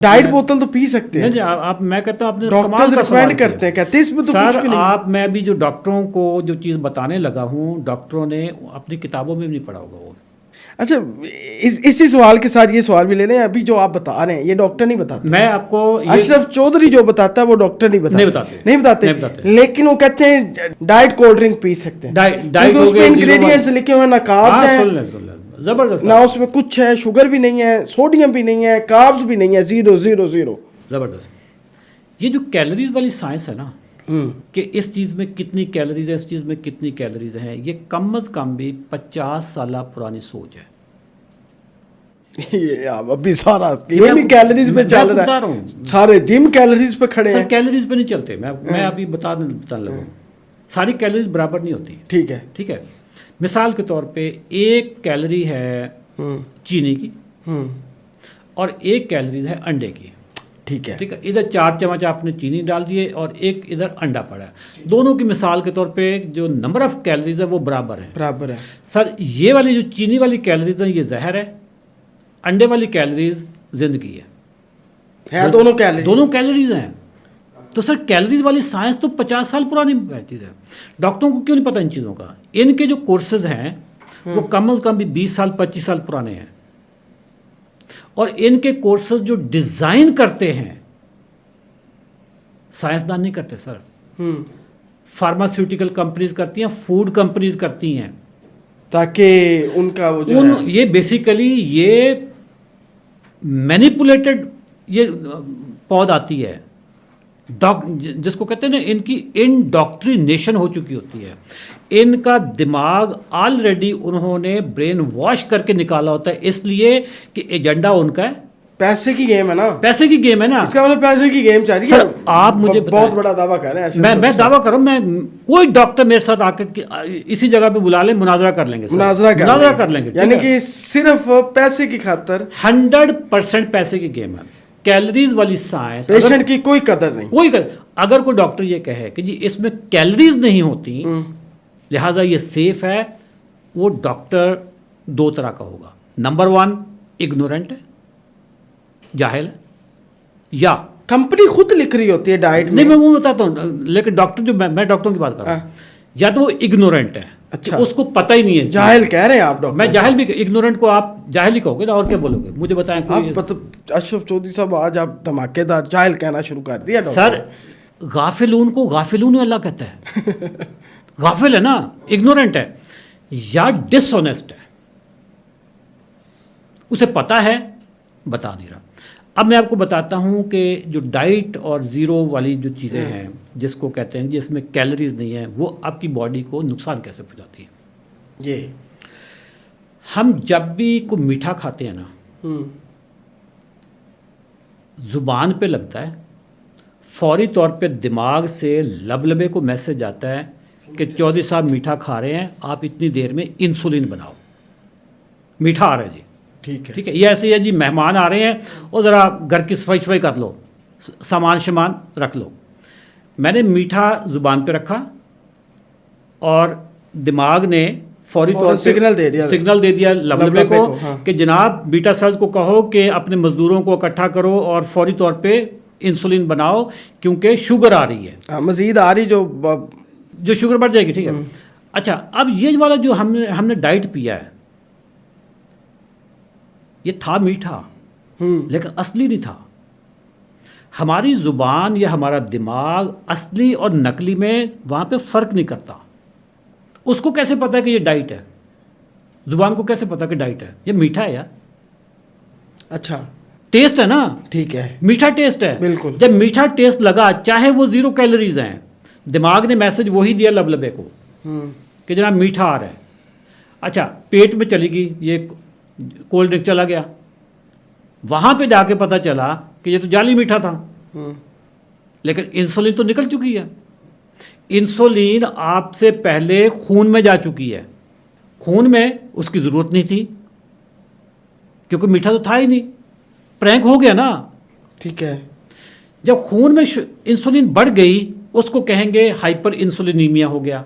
Diet बोतल तो P सकते हैं। नहीं आप मैं कहता हूँ आपने डॉक्टर्स रिकमेंड करते हैं, कहते हैं इसमें तो कुछ भी नहीं। आप मैं भी जो डॉक्टरों को जो चीज़ बताने लगा हूँ, डॉक्टरों ने अपनी किताबों में भी नहीं पढ़ा होगा वो। अच्छा, इसी सवाल के साथ ये सवाल भी ले लें, अभी जो आप बता रहे हैं ये डॉक्टर नहीं बताते। मैं आपको अशरफ चौधरी जो बताता है वो डॉक्टर नहीं बताते। नहीं बताते। लेकिन वो कहते हैं डाइट कोल्ड ड्रिंक पी सकते हैं, क्योंकि उसमें इंग्रेडिएंट्स लिखे हुए हैं, ना कार्ब्स हैं, जबरदस्त, ना उसमें कुछ है, शुगर भी नहीं है, सोडियम भी नहीं है, कार्ब्स भी नहीं है, 0 0 0। जबरदस्त। ये जो कैलोरीज वाली साइंस है ना, कि इस चीज़ में कितनी कैलोरीज है, इस चीज़ में कितनी कैलोरीज हैं, ये कम अज़ कम भी 50 साल पुरानी सोच है। ये अभी सारा गेम कैलोरीज पे चल रहा है, सारे जिम कैलोरीज पे खड़े हैं। कैलोरीज पे नहीं चलते, मैं अभी बताने लगा, सारी कैलोरीज बराबर नहीं होती। ठीक है। मिसाल के तौर पे 1 कैलोरी है चीनी की और 1 कैलोरी है अंडे की। ठीक है। इधर 4 चम्मच आपने चीनी डाल दिए और 1 इधर अंडा पड़ा है। दोनों की मिसाल के तौर पे जो नंबर ऑफ कैलोरीज है वो बराबर है। सर ये वाली जो चीनी वाली कैलोरीज है ये जहर है, अंडे वाली कैलोरीज जिंदगी है। दोनों कैलोरीज हैं। तो सर कैलोरीज वाली साइंस तो 50 साल पुरानी चीज़ है। डॉक्टरों को क्यों नहीं पता इन चीज़ों का? इनके जो कोर्सेज हैं वो कम से कम भी 20 साल 25 साल पुराने हैं, और इनके कोर्सेज जो डिज़ाइन करते हैं साइंसदान नहीं करते सर, फार्मास्यूटिकल कंपनीज करती हैं, फूड कंपनीज करती हैं, ताकि उनका वो जो है ये बेसिकली ये मैनिपुलेटेड ये पौध आती है, जिसको कहते हैं ना, इनकी इंडॉक्ट्रिनेशन हो चुकी होती है। इनका दिमाग ऑलरेडी उन्होंने ब्रेन वॉश करके निकाला होता है, इसलिए कि एजेंडा उनका है पैसे की गेम है ना, इसका मतलब पैसे की गेम चल रही है। सर आप मुझे बहुत बड़ा दावा कर रहे हैं। मैं दावा कर रहा हूं, मैं कोई डॉक्टर मेरे साथ आकर इसी जगह पे बुला ले, मुनाजरा कर लेंगे, मुनाजरा कर लेंगे। यानी कि सिर्फ पैसे की खातिर 100% पैसे की गेम है। कैलोरीज वाली साइंस, पेशेंट की कोई कदर नहीं। अगर कोई डॉक्टर ये कहे कि जी इसमें कैलोरीज नहीं होती लिहाजा ये सेफ है, वो डॉक्टर 2 तरह का होगा। नंबर 1 इग्नोरेंट है, जाहिल है, या कंपनी खुद लिख रही होती है डाइट में। नहीं मैं वो बताता हूँ, लेकिन डॉक्टर जो मैं डॉक्टरों की बात कर रहा हूँ, या तो वो इग्नोरेंट है, अच्छा, तो उसको पता ही नहीं है। जाहिल कह रहे हैं आप डॉक्टर? मैं जाहिल भी, इग्नोरेंट को आप जाहिल ही कहोगे ना, और क्या बोलोगे? मुझे बताएं कोई। अशरफ चौधरी साहब आज आप धमाकेदार जाहिल कहना शुरू कर दिया डॉक्टर। सर गाफिलून को गाफिलून अल्लाह कहता है। गाफिल है ना, इग्नोरेंट है या डिसऑनेस्ट है, उसे पता है बता नहीं रहा। अब मैं आपको बताता हूं कि जो डाइट और ज़ीरो वाली जो चीज़ें हैं, जिसको कहते हैं जिसमें कैलोरीज नहीं है, वो आपकी बॉडी को नुकसान कैसे पहुंचाती है। ये हम जब भी कोई मीठा खाते हैं ना, ज़ुबान पे लगता है, फौरी तौर पे दिमाग से लबलबे को मैसेज आता है कि चौधरी साहब मीठा खा रहे हैं, आप इतनी देर में इंसुलिन बनाओ, मीठा आ रहा है जी। ठीक है। ये ऐसे है जी, मेहमान आ रहे हैं और ज़रा घर की सफाई कर लो, सामान रख लो। मैंने मीठा ज़ुबान पे रखा और दिमाग ने फौरी तौर पे सिग्नल दे दिया लबलबे को, कि जनाब बीटा सेल्स को कहो कि अपने मज़दूरों को इकट्ठा करो और फौरी तौर पे इंसुलिन बनाओ, क्योंकि शुगर आ रही है, मज़ीद आ रही, जो शुगर बढ़ जाएगी। ठीक है। अच्छा, अब ये वाला जो हमने डाइट पिया है, ये था मीठा, लेकिन असली नहीं था। हमारी ज़ुबान या हमारा दिमाग असली और नकली में वहाँ पे फ़र्क नहीं करता। उसको कैसे पता है कि ये डाइट है? ज़ुबान को कैसे पता कि डाइट है? ये मीठा है यार। अच्छा, टेस्ट है ना। ठीक है, मीठा टेस्ट है, बिल्कुल। जब मीठा टेस्ट लगा, चाहे वो 0 कैलोरीज हैं, दिमाग ने मैसेज वही दिया लबलबे को कि जनाब मीठा आ रहा है। अच्छा, पेट में चली गई, ये कोल्ड ड्रिंक चला गया, वहाँ पे जाके पता चला कि ये तो जाली मीठा था, लेकिन इंसुलिन तो निकल चुकी है। इंसुलिन आपसे पहले खून में जा चुकी है, खून में उसकी ज़रूरत नहीं थी, क्योंकि मीठा तो था ही नहीं, प्रैंक हो गया ना। ठीक है। जब खून में इंसुलिन बढ़ गई, उसको कहेंगे हाइपर इंसुलिनीमिया हो गया।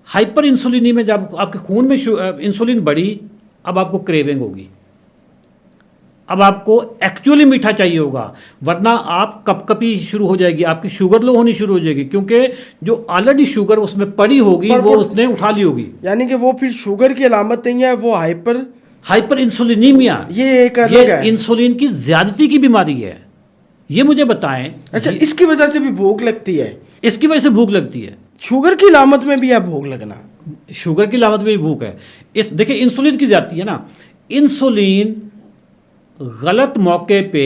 हाइपर इंसुलिनीमिया, जब आपके खून में इंसुलिन बढ़ी, अब आपको क्रेविंग होगी, अब आपको एक्चुअली मीठा चाहिए होगा, वरना आप कपकपी शुरू हो जाएगी, आपकी शुगर लो होनी शुरू हो जाएगी, क्योंकि जो ऑलरेडी शुगर उसमें पड़ी होगी वो उसने उठा ली होगी। यानी कि वो फिर शुगर की अलामत नहीं है, वो हाइपर इंसुलिनीमिया, ये एक अलग है, इंसुलिन की ज्यादती की बीमारी है। ये मुझे बताएं। अच्छा, इसकी वजह से भी भूख लगती है? इसकी वजह से भूख लगती है। शुगर की अलामत में भी है भूख लगना? शुगर की अलामत में भी भूख है। इस देखिए इंसुलिन की जाती है ना, इंसुलिन गलत मौके पे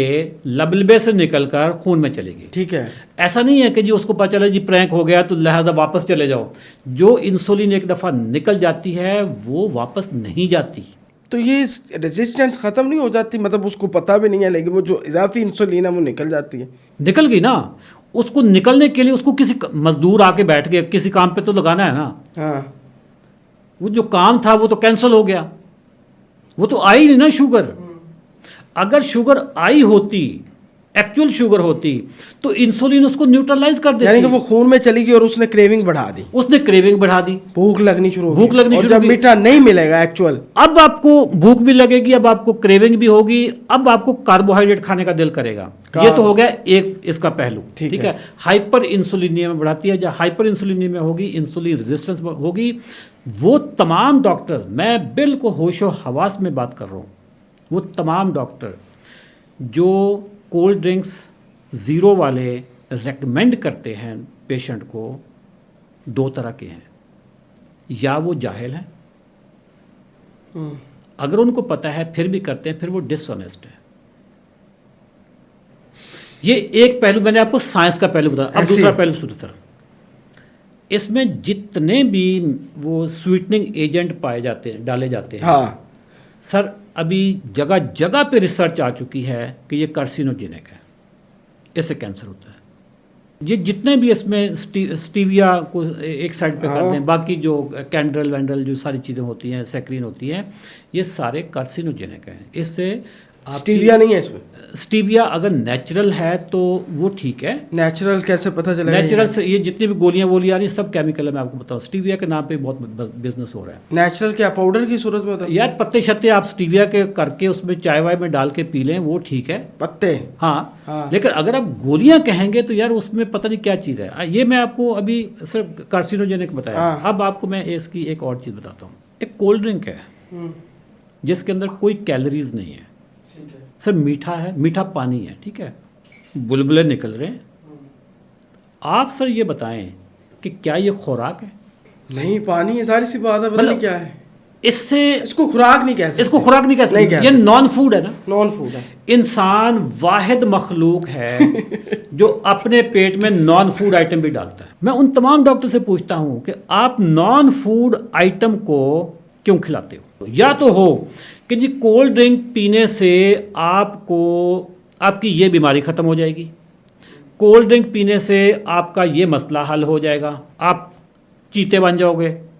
लबलबे से निकलकर खून में चलेगी। ठीक है, ऐसा नहीं है कि जी उसको पता चला जी प्रैंक हो गया तो लिहाजा वापस चले जाओ। जो इंसुलिन एक दफ़ा निकल जाती है वो वापस नहीं जाती। तो ये रेजिस्टेंस ख़त्म नहीं हो जाती? मतलब उसको पता भी नहीं है, लेकिन वो जो इजाफी इंसुलिन है वो निकल जाती है। निकल गई ना, उसको निकलने के लिए उसको किसी मजदूर आके बैठ गया, किसी काम पे तो लगाना है ना। हाँ, वो जो काम था वो तो कैंसिल हो गया, वो तो आई नहीं ना शुगर। अगर शुगर आई होती, एक्चुअल शुगर होती, तो इंसुलिन उसको न्यूट्रलाइज कर देती। यानी कि वो खून में चली गई और उसने क्रेविंग बढ़ा दी। उसने क्रेविंग बढ़ा दी, भूख लगनी शुरू भूख लगनी शुरू। जब मीठा नहीं मिलेगा एक्चुअल, अब आपको भूख भी लगेगी, अब आपको क्रेविंग भी होगी, अब आपको कार्बोहाइड्रेट खाने का दिल करेगा। ये तो हो गया एक इसका पहलू। ठीक है, हाइपर इंसुलिनिया में बढ़ाती है। जब हाइपर इंसुलिनिया में होगी, इंसुलिन रेजिस्टेंस होगी, वो तमाम डॉक्टर, मैं बिल्कुल होशो हवास में बात कर रहा हूँ, वो तमाम डॉक्टर जो कोल्ड ड्रिंक्स ज़ीरो वाले रेकमेंड करते हैं पेशेंट को, दो तरह के हैं। या वो जाहिल हैं, अगर उनको पता है फिर भी करते हैं, फिर वो डिसऑनेस्ट है। ये एक पहलू मैंने आपको साइंस का पहलू बताया। अब दूसरा पहलू सुनो सर, इसमें जितने भी वो स्वीटनिंग एजेंट पाए जाते हैं, डाले जाते हैं, हाँ सर अभी जगह जगह पे रिसर्च आ चुकी है कि ये कार्सिनोजेनिक है, इससे कैंसर होता है। ये जितने भी इसमें स्टीविया को एक साइड पे करते हैं, बाकी जो कैंडल वैंडल जो सारी चीज़ें होती हैं, सैक्रीन होती हैं, ये सारे कार्सिनोजेनिक हैं। इससे स्टीविया नहीं है इसमें? स्टीविया अगर नेचुरल है तो वो ठीक है। नेचुरल कैसे पता चलेगा? नेचुरल से ये जितनी भी गोलियां आ रही हैं सब केमिकल है। मैं आपको बताऊं, स्टीविया के नाम पे बहुत बिजनेस हो रहा है। नेचुरल क्या पाउडर की सूरत में होता है? यार पत्ते शत्ते आप स्टीविया के करके उसमें चाय वाय में डाल के पी लें, वो ठीक है, पत्ते। हाँ। लेकिन अगर आप गोलियां कहेंगे तो यार उसमें पता नहीं क्या चीज़ है। ये मैं आपको अभी सिर्फ कार्सिनोजेनिक बताया। अब आपको मैं इसकी एक और चीज़ बताता हूँ। एक कोल्ड ड्रिंक है जिसके अंदर कोई कैलोरीज नहीं है, सर मीठा है, मीठा पानी है, ठीक है, बुलबुले निकल रहे हैं। आप सर ये बताएं कि क्या ये खुराक है? नहीं, पानी है, सारी सी बात है। मतलब क्या है इससे? इसको खुराक नहीं कह सकते। इसको खुराक नहीं कह सकते, ये नॉन फूड है ना। नॉन फूड है। इंसान वाहिद मखलूक है जो अपने पेट में नॉन फूड आइटम भी डालता है। मैं उन तमाम डॉक्टर से पूछता हूं कि आप नॉन फूड आइटम को क्यों खिलाते हो? या तो हो कि जी कोल्ड ड्रिंक पीने से आपको आपकी ये बीमारी ख़त्म हो जाएगी, कोल्ड ड्रिंक पीने से आपका ये मसला हल हो जाएगा, आप चीते बन जाओगे,